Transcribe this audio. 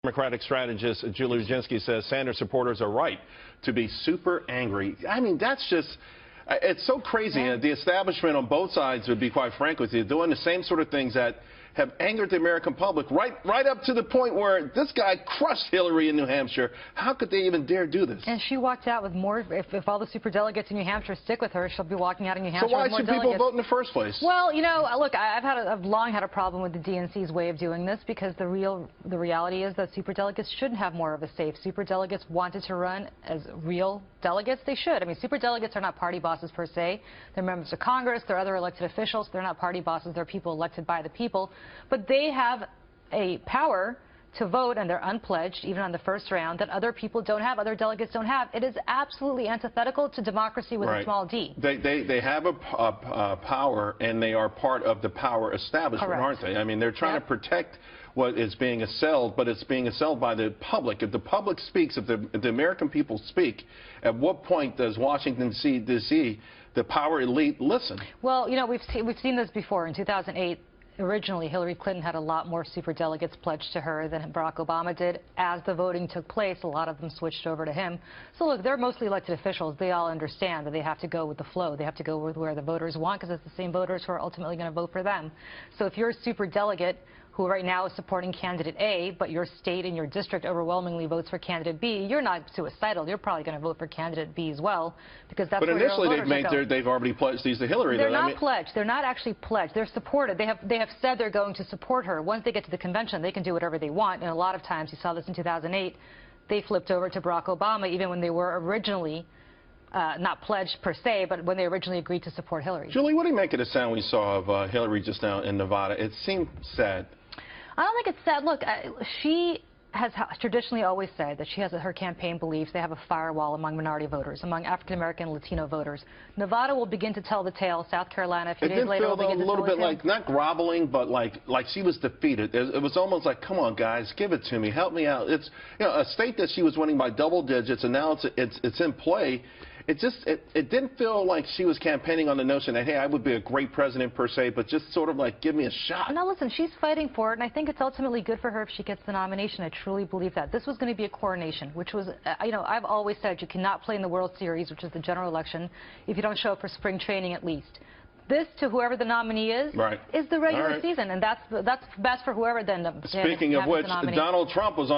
Democratic strategist Julie Rajinski says Sanders supporters are right to be super angry. I mean, that's just, it's so crazy. Yeah. The establishment on both sides, would be quite frank with you, doing the same sort of things that have angered the American public right up to the point where this guy crushed Hillary in New Hampshire. How could they even dare do this? And she walked out with more. If all the superdelegates in New Hampshire stick with her, she'll be walking out in New Hampshire So why with more should people delegates. vote in the first place? Well, you know, look, I've long had a problem with the DNC's way of doing this because the reality is that superdelegates shouldn't have more of a say. If superdelegates wanted to run as real delegates, they should. I mean, superdelegates are not party bosses per se. They're members of Congress. They're other elected officials. They're not party bosses. They're people elected by the people. But they have a power to vote, and they're unpledged, even on the first round, that other people don't have, other delegates don't have. It is absolutely antithetical to democracy with a small d. They have a power, and they are part of the power establishment, Correct. aren't they? I mean, they're trying to protect what is being assailed, but it's being assailed by the public. If the public speaks, if the American people speak, at what point does Washington D.C., the power elite, listen? Well, you know, we've seen this before. In 2008, originally, Hillary Clinton had a lot more superdelegates pledged to her than Barack Obama did. As the voting took place, a lot of them switched over to him. So, look, they're mostly elected officials. They all understand that they have to go with the flow. They have to go with where the voters want, because it's the same voters who are ultimately going to vote for them. So if you're a superdelegate who right now is supporting candidate A, but your state and your district overwhelmingly votes for candidate B, you're not suicidal. You're probably going to vote for candidate B as well, because that's where your voters are going. But initially they've already pledged these to Hillary. They're not pledged. They're not actually pledged. They're supported. They have said they're going to support her. Once they get to the convention, they can do whatever they want. And a lot of times, you saw this in 2008, they flipped over to Barack Obama, even when they were originally not pledged per se, but when they originally agreed to support Hillary. Julie, what do you make of the sound we saw of Hillary just now in Nevada? It seemed sad. I don't think it's sad. Look, she has traditionally always said that she has her campaign beliefs. They have a firewall among minority voters, among African-American and Latino voters. Nevada will begin to tell the tale. South Carolina, a few days later, will begin to tell the tale. It did feel a little bit like, not groveling, but like she was defeated. It was almost like, come on, guys, give it to me. Help me out. It's, you know, a state that she was winning by double digits, and now it's in play. It didn't feel like she was campaigning on the notion that, hey, I would be a great president per se, but just sort of like, give me a shot. Now, listen, she's fighting for it, and I think it's ultimately good for her if she gets the nomination. I truly believe that. This was going to be a coronation, which was, you know, I've always said you cannot play in the World Series, which is the general election, if you don't show up for spring training at least. This, to whoever the nominee is the regular season, and that's best for whoever then. Speaking of which, Donald Trump was on